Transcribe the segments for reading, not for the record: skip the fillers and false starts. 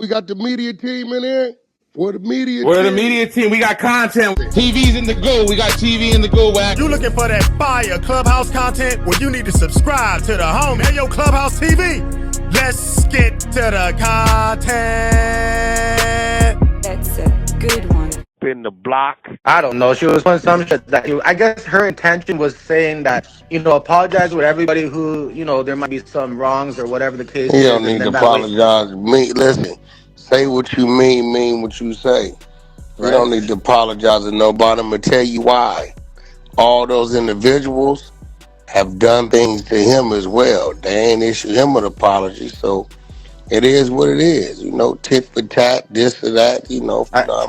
We got the media team in here. We're the media We're the team. media team. We got content. TV's in the go. We got TV in the go, Wack. You looking for that fire Clubhouse content? Well, you need to subscribe to the home. Hey, yo, Clubhouse TV. Let's get to the content. That's a good one. In the block. I don't know. She was doing some shit that I guess her intention was saying that, apologize with everybody who, there might be some wrongs or whatever the case You is. don't And need to then that way, apologize. Listen, say what you mean what you say. You right? don't need to apologize to nobody. I'm going to tell you why. All those individuals have done things to him as well. They ain't issued him an apology. So it is what it is. Tit for tat, this or that,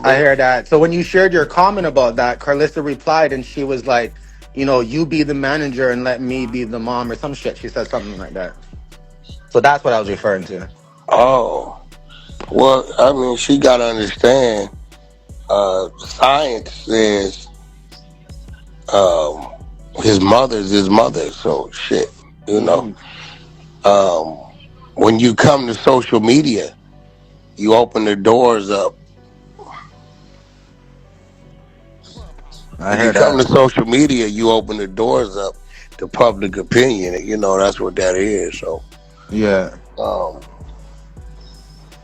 I hear that. So when you shared your comment about that, Carlissa replied and she was like, you be the manager and let me be the mom or some shit. She said something like that. So that's what I was referring to. Oh. Well, she got to understand, science says his mother's his mother. So shit, when you come to social media, you open the doors up. I When hear you come that. to social media, you open the doors up to public opinion. That's what that is. So Yeah, um,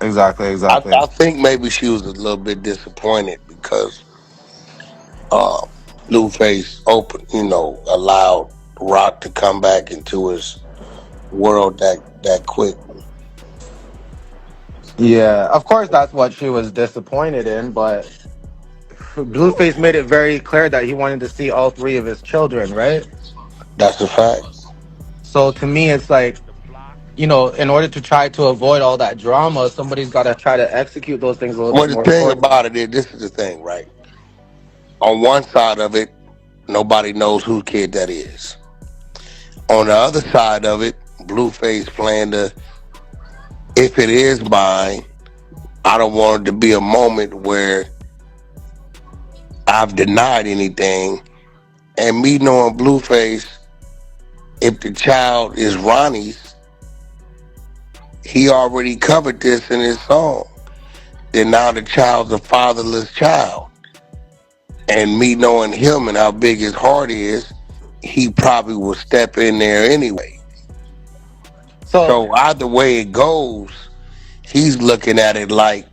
exactly. I think maybe she was a little bit disappointed because Blueface allowed Rock to come back into his world that quick. Yeah, of course that's what she was disappointed in, but Blueface made it very clear that he wanted to see all three of his children, right? That's a fact. So to me, it's like, in order to try to avoid all that drama, somebody's got to try to execute those things a little Well, bit the more thing accordingly. about it is, this is the thing, right? On one side of it, nobody knows whose kid that is. On the other side of it, Blueface playing if it is mine, I don't want it to be a moment where I've denied anything. And me knowing Blueface, if the child is Ronnie's, he already covered this in his song. Then now the child's a fatherless child. And me knowing him and how big his heart is, he probably will step in there anyway. So either way it goes, he's looking at it like,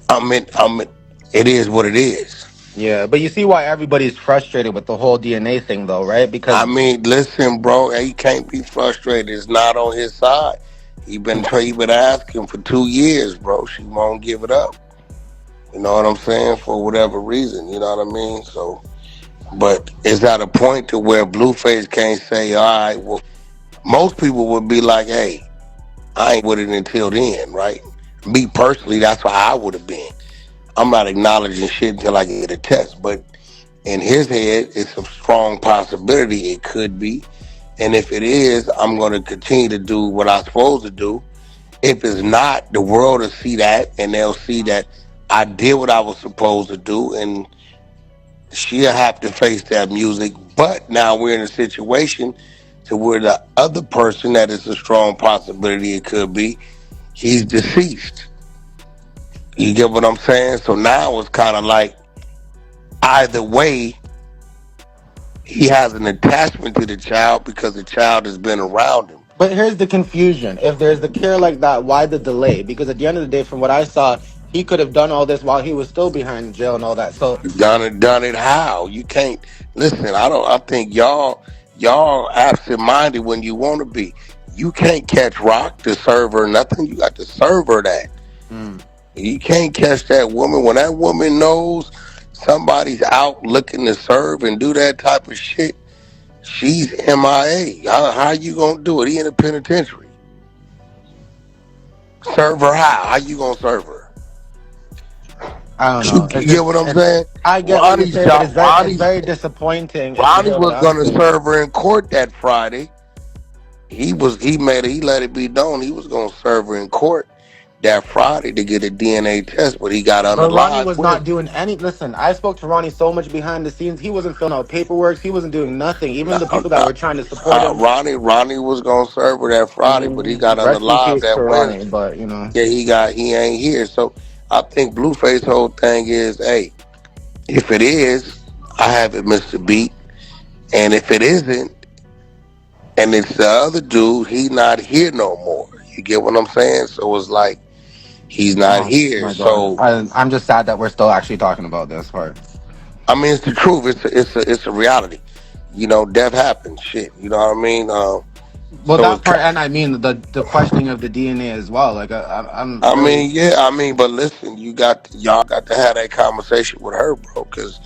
it is what it is. Yeah, but you see why everybody's frustrated with the whole DNA thing, though, right? Because Listen, bro, he can't be frustrated. It's not on his side. He been asking for 2 years, bro. She won't give it up. You know what I'm saying? For whatever reason, you know what I mean? So, but it's at a point to where Blueface can't say, all right, well, most people would be like, hey, I ain't with it until then, right? Me personally, that's why I would have been. I'm not acknowledging shit until I get a test. But in his head, it's a strong possibility it could be. And if it is, I'm going to continue to do what I'm supposed to do. If it's not, the world will see that, and they'll see that I did what I was supposed to do, and she'll have to face that music. But now we're in a situation to where the other person that is a strong possibility it could be, he's deceased. You get what I'm saying? So now it's kind of like either way, he has an attachment to the child because the child has been around him. But here's the confusion. If there's the care like that, why the delay? Because at the end of the day, from what I saw, he could have done all this while he was still behind jail and all that. So Done it how? You can't listen, I think y'all absent-minded when you want to be. You can't catch Rock to serve her nothing. You got to serve her that. You can't catch that woman. When that woman knows somebody's out looking to serve and do that type of shit, she's MIA. How you gonna do it? He in the penitentiary. Serve her how? How you gonna serve her? I don't know. You get what I'm saying? I get what you're saying, but it's very disappointing. Ronnie was gonna serve her in court that Friday. He let it be known he was gonna serve her in court. that Friday to get a DNA test, but he got But Ronnie unalive was with not it. doing any. Listen, I spoke to Ronnie so much behind the scenes. He wasn't filling out paperwork. He wasn't doing nothing. Even the Nah, people that nah, were trying to support him. Ronnie was gonna serve her that Friday, but he got Rest in unalive peace to that Ronnie. Wednesday. But you know, Yeah, he ain't here. So I think Blueface whole thing is, hey, if it is, I haven't missed a beat, and if it isn't, and it's the other dude, he not here no more. You get what I'm saying? So it's like he's not oh here. my God, So I'm just sad that we're still actually talking about this part. I mean, it's the truth. It's a reality. You know, death happens. Shit. You know what I mean? Well, So that it's part, and I mean the questioning of the DNA as well. Like I'm I really. mean, yeah, I mean, but listen, y'all got to have that conversation with her, bro, because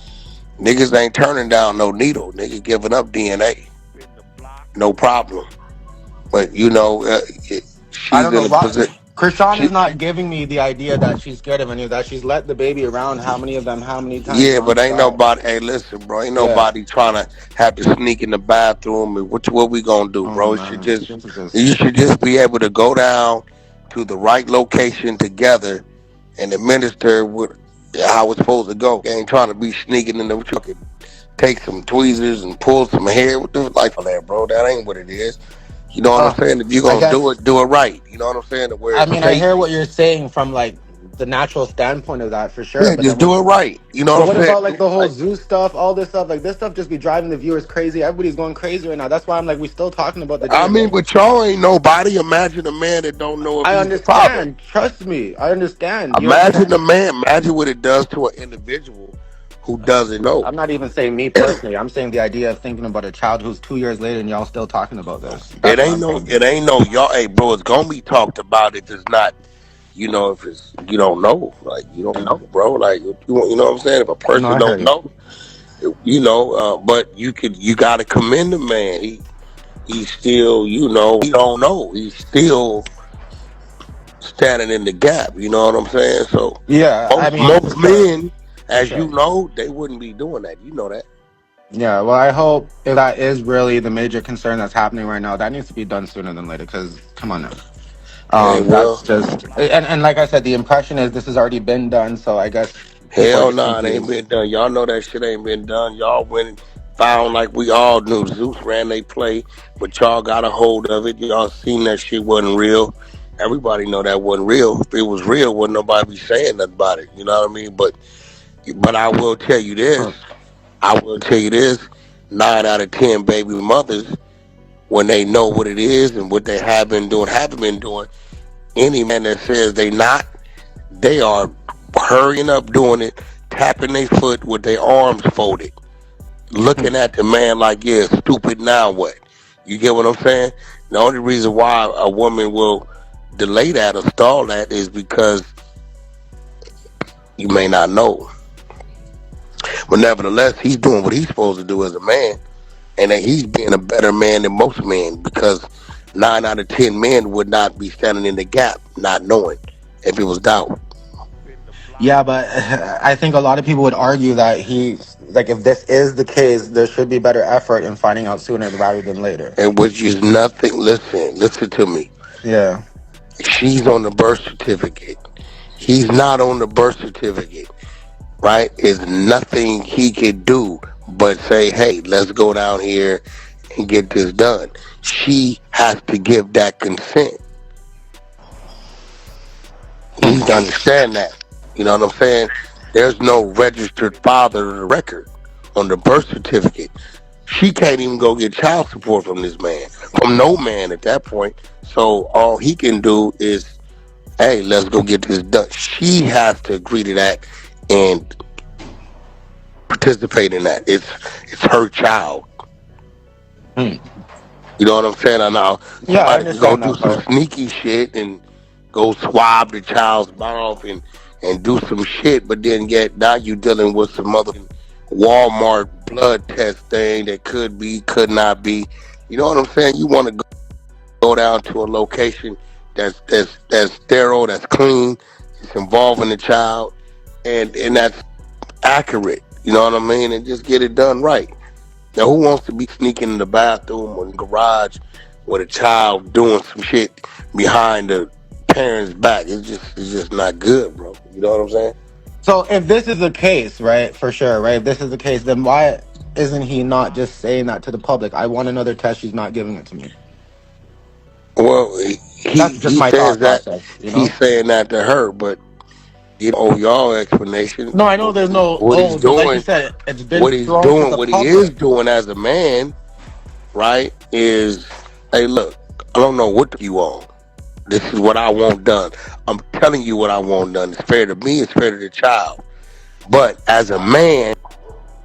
niggas ain't turning down no needle. Niggas giving up DNA, no problem. But you know, I she's don't know in a why. position. Krishan is She, not giving me the idea that she's scared of any of that. She's let the baby around how many of them, how many times yeah, but ain't nonstop. nobody. Hey, listen, bro, ain't Yeah. nobody trying to have to sneak in the bathroom. And what we gonna do, Oh bro? It should man, just this is just. you should just be able to go down to the right location together and administer what how it's supposed to go. Ain't trying to be sneaking in the truck and take some tweezers and pull some hair. What the like all that, bro? That ain't what it is. You know what I'm Uh, saying? If you're I gonna guess. do it right. You know what I'm saying? To where I it's mean, I safe. hear what you're saying from like the natural standpoint of that for sure. Yeah, But then just when, do it right. You know but what what I'm saying? about like Do the it whole right. zoo stuff, all this stuff? Like this stuff just be driving the viewers crazy. Everybody's going crazy right now. That's why I'm like, we still talking about the I mean, DNA. but y'all ain't nobody. Imagine a man that don't know if I he's the father. understand. Trust me, I understand. You Imagine understand? the man. Imagine what it does to an individual who doesn't know. I'm not even saying me personally. I'm saying the idea of thinking about a child who's 2 years later and y'all still talking about this. It That's what ain't I'm no. saying. It ain't no. Y'all, hey, bro, it's gonna be talked about if it's not. You know, if it's you don't know, like you don't know, bro. Like you know what I'm saying. If a No, person I hear don't you. know, you know. But you got to commend the man. He's still, you know, he don't know. He's still standing in the gap. You know what I'm saying? So Yeah, I mean, for most sure, men, for as sure. you know, they wouldn't be doing that. You know that. Yeah, well, I hope if that is really the major concern that's happening right now, that needs to be done sooner than later. Because come on now, Hey, that's well, just and like I said, the impression is this has already been done. So I guess people are hell just nah, it ain't confused. been done. Y'all know that shit ain't been done. Y'all went and found like we all knew Zeus ran they play, but y'all got a hold of it. Y'all seen that shit wasn't real. Everybody know that wasn't real. If it was real, wouldn't nobody be saying nothing about it. You know what I mean? But I will tell you this. Huh. I will tell you this. 9 out of 10 baby mothers, when they know what it is and what they haven't been doing. Any man that says they not, they are hurrying up doing it, tapping their foot with their arms folded, looking at the man like, yeah, stupid, now what? You get what I'm saying? The only reason why a woman will delay that or stall that is because you may not know. But nevertheless, he's doing what he's supposed to do as a man, and that he's being a better man than most men because 9 out of 10 men would not be standing in the gap, not knowing if it was doubt. Yeah, but I think a lot of people would argue that he, like, if this is the case, there should be better effort in finding out sooner rather than later. And which is nothing. Listen to me. Yeah. She's on the birth certificate. He's not on the birth certificate, right? Is nothing he could do but say, hey, let's go down here and get this done. She has to give that consent. He needs to understand that. You know what I'm saying? There's no registered father of the record on the birth certificate. She can't even go get child support from this man, from no man at that point. So all he can do is, hey, let's go get this done. She has to agree to that and participate in that. It's her child. Hmm. You know what I'm saying? I know Yeah, I somebody can go understand do that some part. sneaky shit and go swab the child's mouth and do some shit, but then yet now you dealing with some other Walmart blood test thing that could be, could not be. You know what I'm saying? You want to go down to a location that's sterile, that's clean, it's involving the child, and that's accurate. You know what I mean? And just get it done right. Now, who wants to be sneaking in the bathroom or in the garage with a child doing some shit behind the parents back. It's just not good, bro. You know what I'm saying? So if this is the case, right, for sure, right? If this is the case, then why isn't he not just saying that to the public? I want another test. She's not giving it to me. Well, That's just he my says thought that process, you he's know? saying that to her, but you know y'all explanation No, I know for there's no what he's oh, but like you doing, said, it's been thrown to the what he is public. doing as a man, right? Is hey, look, I don't know what you on. This is what I want done. I'm telling you what I want done. It's fair to me. It's fair to the child. But as a man,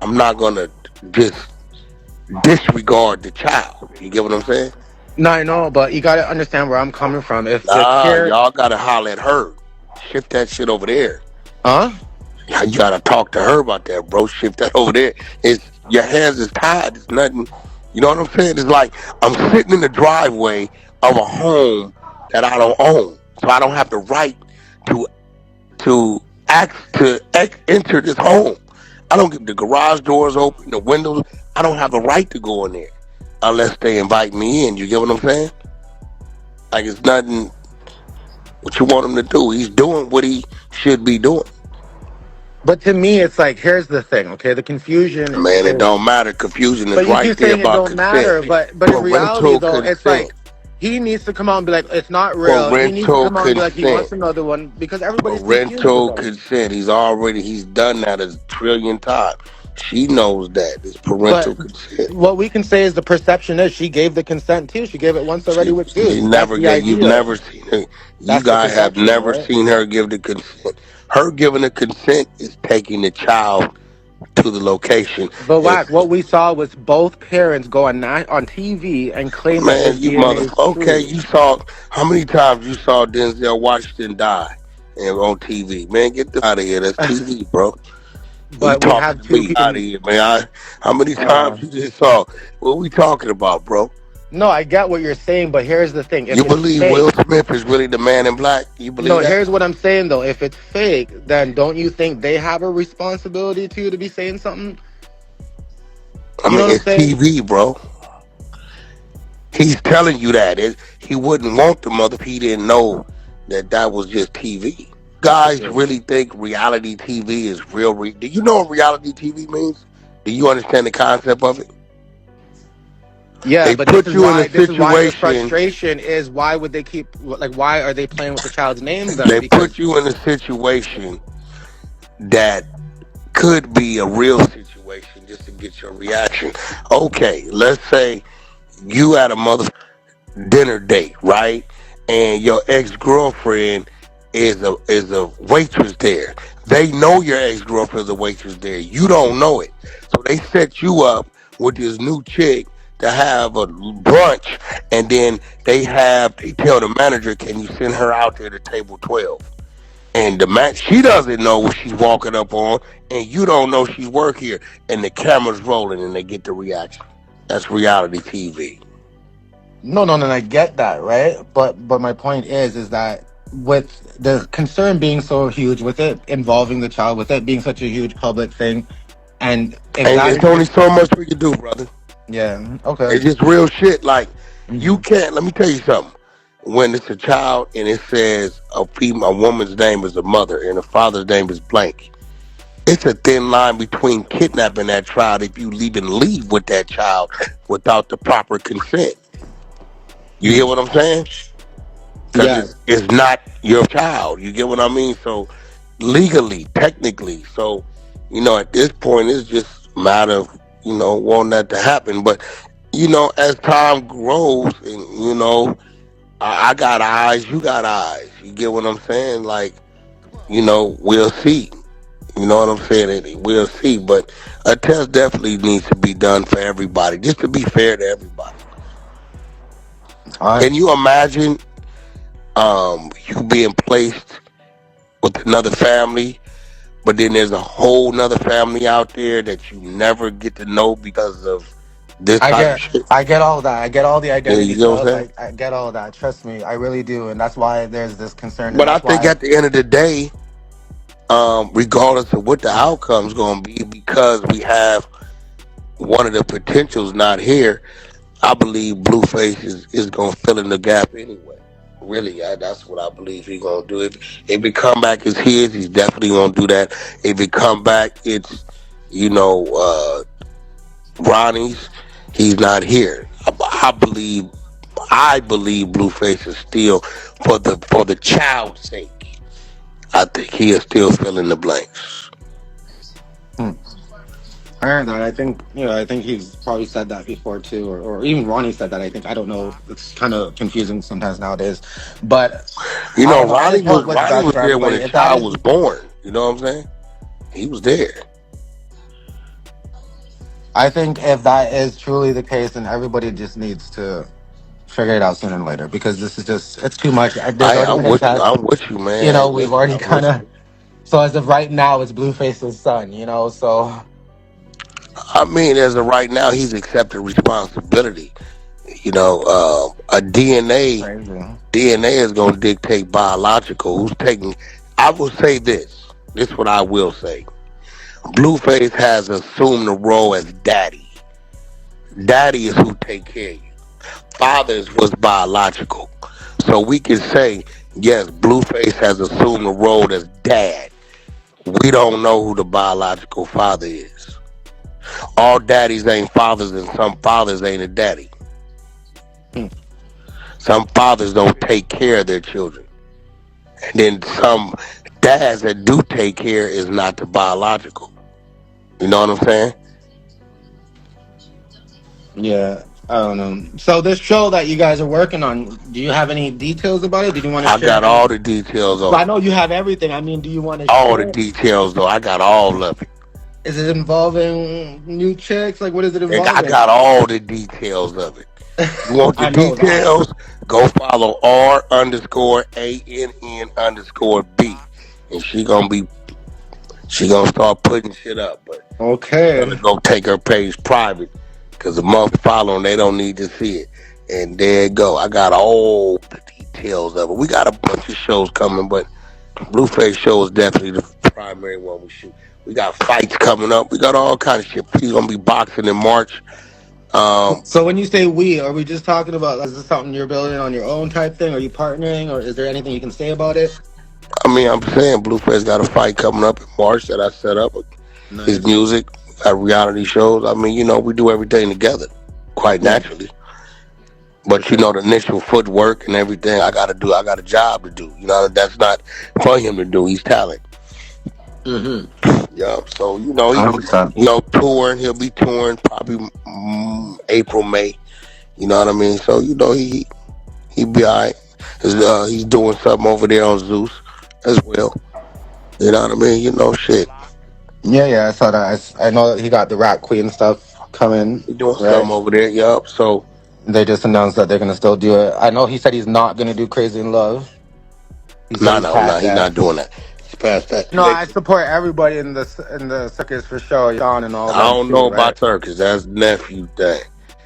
I'm not gonna just disregard the child. You get what I'm saying? No, I know, but you gotta understand where I'm coming from. If the Nah, care y'all gotta holler at her. Shift that shit over there. huh? You gotta talk to her about that, bro. Shift that over there. It's your hands is tied. It's nothing. You know what I'm saying? It's like I'm sitting in the driveway of a home that I don't own, so I don't have the right to enter this home. I don't get the garage doors open, the windows. I don't have the right to go in there unless they invite me in. You get what I'm saying? Like it's nothing. What you want him to do? He's doing what he should be doing. But to me, it's like here's the thing, okay? The confusion Man, it is, don't matter. Confusion is but you right keep there saying it about don't consent. matter. But in reality, Parental though, it's consent. like he needs to come out and be like, it's not real. He needs to Parental come out and be like, he consent. wants another one because everybody's confused Parental about it. consent. He's done that a trillion times. She knows that. It's But parental consent. what we can say is the perception is she gave the consent too. She gave it once already with you. That's the You've idea. never seen her. You That's the guys have perception, never right? seen her give the consent. Her giving the consent is taking the child to the location. But And Wack, what we saw was both parents go on TV and claim that man, this you DNA mother. is Okay, true. you saw how many times you saw Denzel Washington die and on TV. Man, get the out of here. That's TV, bro. You But we talking have to two me out people. of here, man? How many Uh, times you just saw? What we talking about, bro? no, I get what you're saying, but here's the thing: if You it's believe Will fake, Smith is really the man in black? You no, believe that? here's what I'm saying though: if it's fake, then don't you think they have a responsibility to be saying something? I You know mean, what I'm it's saying? TV, bro. He's telling you that he wouldn't want the mother if he didn't know that that was just TV. Guys Okay. really think reality TV is real. Do you know what reality TV means? Do you understand the concept of it? Yeah, They but this put is you in a why the situation. frustration is. Why would they keep like? Why are they playing with the child's name then? They Because put you in a situation that could be a real situation just to get your reaction. Okay, let's say you had a mother dinner date, right? And your ex girlfriend is a waitress there. They know your ex girlfriend is a waitress there. You don't know it, so they set you up with this new chick to have a brunch, and then they tell the manager, "Can you send her out there to table 12?" And the man, she doesn't know what she's walking up on, and you don't know she's work here, and the camera's rolling, and they get the reaction. That's reality TV. no, I get that, right? But my point is that with the concern being so huge, with it involving the child, with it being such a huge public thing, and if And that it's is only your so much we can do, brother. yeah, okay. It's just real shit. Like you Hmm. can't. Let me tell you something. When it's a child and it says a woman's name is a mother and a father's name is blank, it's a thin line between kidnapping that child if you even leave with that child without the proper consent. You hear what I'm saying? Because Yeah, it's not your child. You get what I mean? So legally, technically, so at this point, it's just a matter of wanting that to happen. But as time grows, and I got eyes, you got eyes. You get what I'm saying? Like we'll see. You know what I'm saying? And we'll see. But a test definitely needs to be done for everybody, just to be fair to everybody. all right. Can you imagine you being placed with another family, but then there's a whole nother family out there that you never get to know because of this I type of get shit? I get all that. I get all the Yeah, identity you get what I'm stuff. saying? I get all that. Trust me, I really do, and that's why there's this concern, and But I that's think why at the end of the day, regardless of what the outcome's going to be, because we have one of the potentials not here, I believe Blueface is going to fill in the gap anyway. Really, that's what I believe he's gonna do. If it come back as his, he's definitely gonna do that. If it come back, it's you know Ronnie's. He's not here. I believe Blueface is still for the child's sake. I think he is still filling the blanks. Hmm. I heard that. I think I think he's probably said that before too, or even Ronnie said that. I think I don't know. It's kind of confusing sometimes nowadays, but You I know, don't know. I just hope what's Ronnie best was for there when everybody. the If that child is, was born. You know what I'm saying? He was there. I think if that is truly the case, then everybody just needs to figure it out sooner than later because this is just it's too much. There's already been incest. I'm with you, man. You Hey, know, we've listen, already I'm with kind you. of. So as of right now, it's Blueface's son. So I mean, as of right now, he's accepted responsibility. A crazy. DNA is going to dictate biological. Who's taking? I will say this. This is what I will say. Blueface has assumed the role as daddy. Daddy is who take care of you. Father is what's biological. So we can say, yes, Blueface has assumed the role as dad. We don't know who the biological father is. All daddies ain't fathers, and some fathers ain't a daddy. Hmm. Some fathers don't take care of their children. And then some dads that do take care is not the biological. You know what I'm saying? Yeah, I don't know. So this show that you guys are working on, do you have any details about it? Did you want to I share got any? all the details Well, on I it. know you have everything. I mean, do you want to All the share? details though. I got all of it. Is it involving new chicks? Like, what is it I involving? got all the details of it. You want the I know that. details? Go follow R_ANN_B. And she gonna start putting shit up. But tell her Okay. go take her page private. Cause the month following they don't need to see it. And there you go. I got all the details of it. We got a bunch of shows coming, but Blueface show is definitely the primary one we shoot. We got fights coming up. We got all kinds of shit. He's gonna be boxing in March. Um, So when you say we, are we just talking about? Is this something you're building on your own type thing? Are you partnering, or is there anything you can say about it? I mean, I'm saying Blueface got a fight coming up in March that I set up. His Nice. music, got reality shows. I mean, we do everything together, quite Yeah, naturally. for But sure. the initial footwork and everything, I got to do. I got a job to do. That's not for him to do. He's talent. Mm-hmm. Yeah. So I he, understand. touring. He'll be touring probably April, May. You know what I mean? So he be alright. He's doing something over there on Zeus as well. You know what I mean? Shit. Yeah, I saw that. I know that he got the Rap Queen stuff coming, He doing right? something over there. Yup. So They just announced that they're gonna still do it. I know he said he's not gonna do Crazy in Love. He said no, he's no, no. past He's that. not doing that. He's past that. No, I support everybody in the circus for sure, Sean and all I them don't know too, right? about Turkish. That's nephew thing.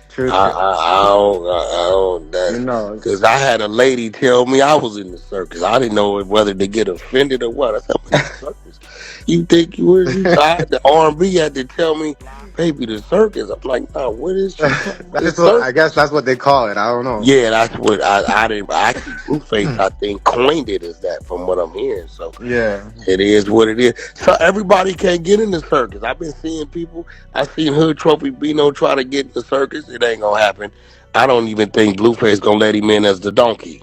True, I true. I, I don't I don't You that know, because I had a lady tell me I was in the circus. I didn't know whether to get offended or what. I said I'm in the circus. You think you were? The R&B had to tell me, baby, the circus. I'm like, nah, what is she talking about? that's The just what I guess circus? that's what they call it. I don't know. Yeah, that's what I didn't actually. Blueface, I think, coined it as that from what I'm hearing. So Yeah. it is what it is. So everybody can't get in the circus. I've been seeing people. I seen Hood Trophy Bino try to get in the circus. It ain't gonna happen. I don't even think Blueface gonna let him in as the donkey.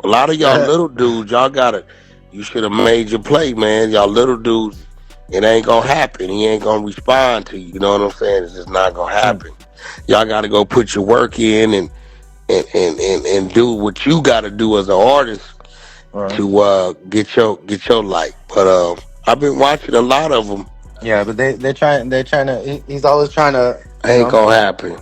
A lot of y'all little dudes, y'all gotta. You should have made your play, man. Y'all little dudes, it ain't gonna happen. He ain't gonna respond to you. You know what I'm saying? It's just not gonna happen. Y'all gotta go put your work in and do what you gotta do as an artist Well, to get your light. But I've been watching a lot of them. yeah, but they're trying to. He's always trying to. Ain't gonna happen.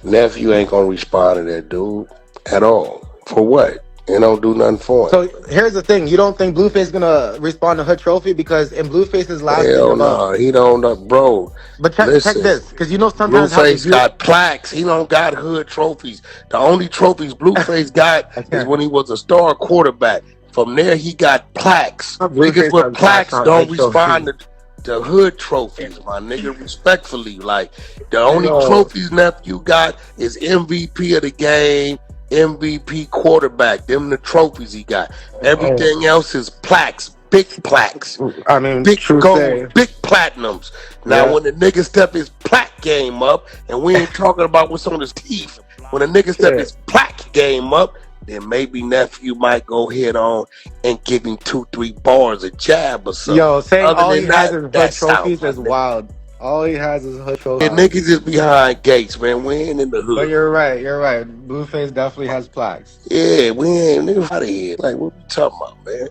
Nephew ain't gonna respond to that dude at all. For what? It don't do nothing for him. So here's the thing: you don't think Blueface is gonna respond to her trophy because in Blueface's last thing Hell about. no, he don't know, bro. But check Listen, this, because you know sometimes how they Blueface do. got plaques. He don't got hood trophies. The only trophies Blueface got I is can't. when he was a star quarterback. From there, he got plaques. Niggas Blueface with has plaques, plaques not don't hood respond trophies. to hood trophies, my nigga. Respectfully, like the I only know. trophies nephew got is MVP of the game, MVP quarterback. Them the trophies he got. Everything else is plaques, big plaques, I mean, big true gold, say. big platinums. Now, Yeah. when the nigga step his plaque game up, and we ain't talking about what's on his teeth, when a nigga step his plaque game up, then maybe nephew might go head on and give him 2-3 bars, a jab or something. Yo, saying Other all he than has that, is hood that's out, trophies my is nigga. wild. All he has is hood Yeah, trophies. niggas is behind gates, man. We ain't in the But hood. you're right. You're right. Blueface definitely has plaques. Yeah, we ain't niggas out of here. Like, what we talking about, man?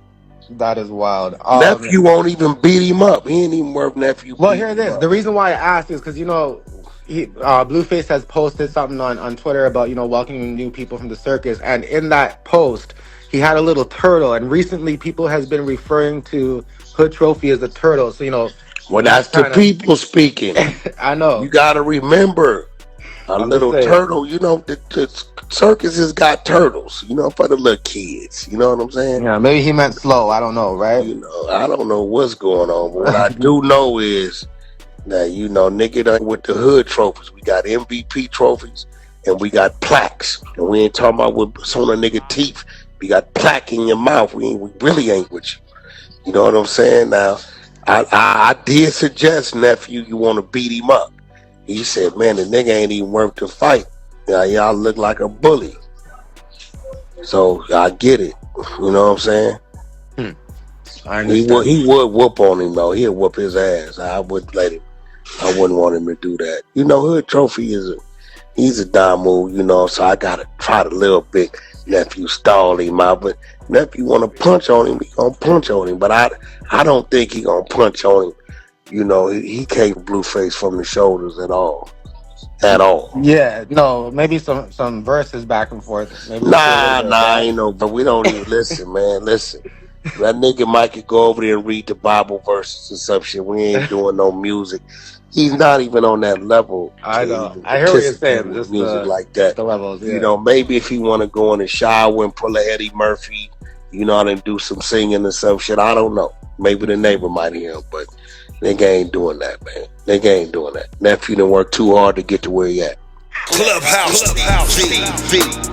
That is wild. Nephew won't even beat him up. He ain't even worth nephew Well, beating here it him is. up. The reason why I asked is because Blueface has posted something on Twitter about welcoming new people from the circus, and in that post, he had a little turtle. And recently, people has been referring to Hood Trophy as a turtle. So Well, he's that's the kind of. people speaking. I know. You gotta remember, a I'm just little saying. turtle. The circuses got turtles. For the little kids. You know what I'm saying? Yeah, maybe he meant slow. I don't know, right? I don't know what's going on, but what I do know is that nigga done with the hood trophies. We got MVP trophies and we got plaques, and we ain't talking about what's on a nigga teeth. We got plaque in your mouth. We really ain't with you. You know what I'm saying? Now, I did suggest, nephew, you want to beat him up. He said, man, the nigga ain't even worth the fight. Now, y'all look like a bully. So, I get it. You know what I'm saying? I understand. He would whoop on him, though. He'll whoop his ass. I wouldn't want him to do that. Hood Trophy he's a dime move, so I got to try to little bit, nephew, stall him out. But nephew want to punch on him, he going to punch on him. But I don't think he going to punch on him. He came Blueface from the shoulders at all. At all. Yeah, no, maybe some verses back and forth. Maybe we'll see a little bit of that. Ain't no, but we don't even listen, man. Listen. That nigga might could go over there and read the Bible verses or some shit. We ain't doing no music. He's not even on that level. I know. I hear what you're saying. Just music like that. The levels, yeah. Maybe if he want to go in the shower and pull a Eddie Murphy, and do some singing or some shit. I don't know. Maybe the neighbor might hear him, but nigga ain't doing that, man. Nigga ain't doing that. Nephew done worked too hard to get to where he at. Clubhouse TV.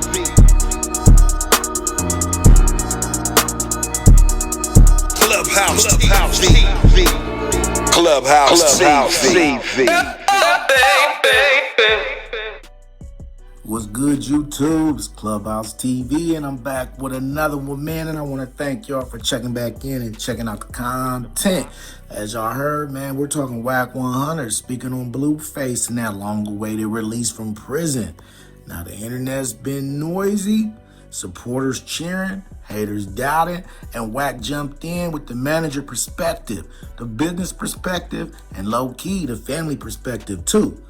Clubhouse TV. What's good, YouTube? It's Clubhouse TV, and I'm back with another one, man. And I want to thank y'all for checking back in and checking out the content. As y'all heard, man, we're talking Wack 100, speaking on Blueface and that long-awaited release from prison. Now, the internet's been noisy, supporters cheering, haters doubting, and Wack jumped in with the manager perspective, the business perspective, and low-key, the family perspective, too.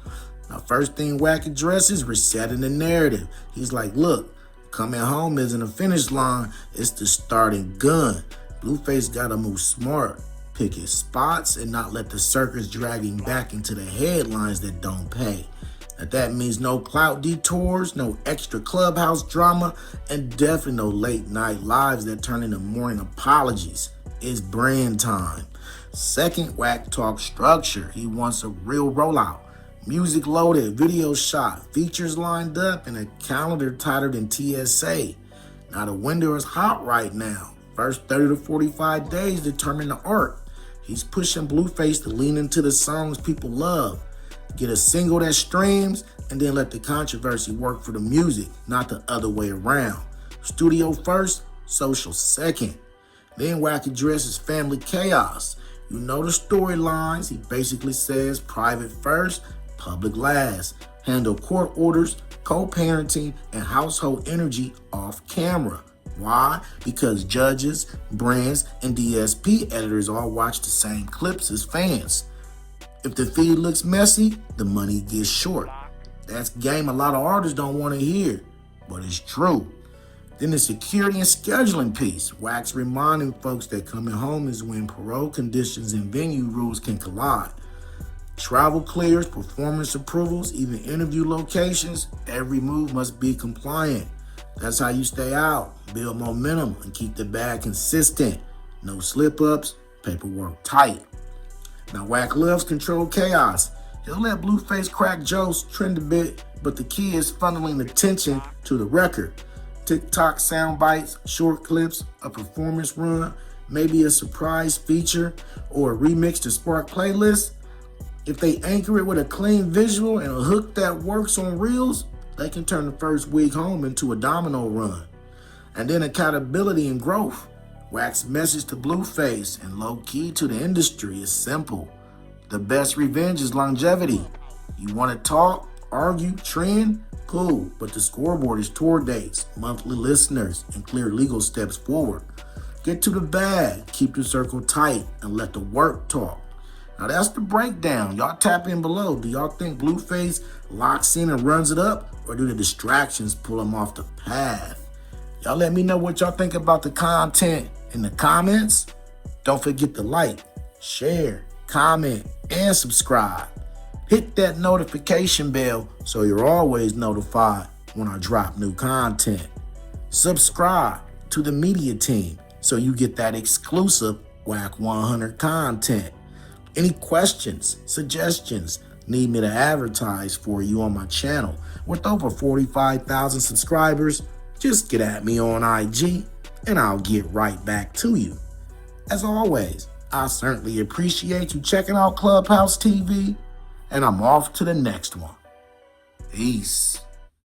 Now, first thing Wack addresses, resetting the narrative. He's like, look, coming home isn't a finish line, it's the starting gun. Blueface gotta move smart, pick his spots, and not let the circus drag him back into the headlines that don't pay. Now, that means no clout detours, no extra clubhouse drama, and definitely no late night lives that turn into morning apologies. It's brand time. Second, Wack talks structure. He wants a real rollout. Music loaded, video shot, features lined up, and a calendar tighter than TSA. Now the window is hot right now. First 30 to 45 days determine the arc. He's pushing Blueface to lean into the songs people love. Get a single that streams, and then let the controversy work for the music, not the other way around. Studio first, social second. Then Wack addresses family chaos. You know the storylines. He basically says private first, public last. Handle court orders, co-parenting, and household energy off camera. Why? Because judges, brands, and DSP editors all watch the same clips as fans. If the feed looks messy, the money gets short. That's game a lot of artists don't want to hear, but it's true. Then the security and scheduling piece. Wack's reminding folks that coming home is when parole conditions and venue rules can collide. Travel clears, performance approvals, even interview locations, every move must be compliant. That's how you stay out, build momentum, and keep the bag consistent. No slip-ups, paperwork tight. Now, Wack loves controlled chaos. He'll let Blueface crack jokes trend a bit, but the key is funneling attention to the record. TikTok sound bites, short clips, a performance run, maybe a surprise feature, or a remix to spark playlists. If they anchor it with a clean visual and a hook that works on Reels, they can turn the first week home into a domino run. And then accountability and growth. Wack's message to Blueface and low-key to the industry is simple. The best revenge is longevity. You want to talk, argue, trend? Cool, but the scoreboard is tour dates, monthly listeners, and clear legal steps forward. Get to the bag, keep the circle tight, and let the work talk. Now that's the breakdown. Y'all tap in below. Do y'all think Blueface locks in and runs it up, or do the distractions pull him off the path? Y'all let me know what y'all think about the content in the comments. Don't forget to like, share, comment, and subscribe. Hit that notification bell so you're always notified when I drop new content. Subscribe to the media team so you get that exclusive Wack 100 content. Any questions, suggestions, need me to advertise for you on my channel? With over 45,000 subscribers, just get at me on IG and I'll get right back to you. As always, I certainly appreciate you checking out Clubhouse TV, and I'm off to the next one. Peace.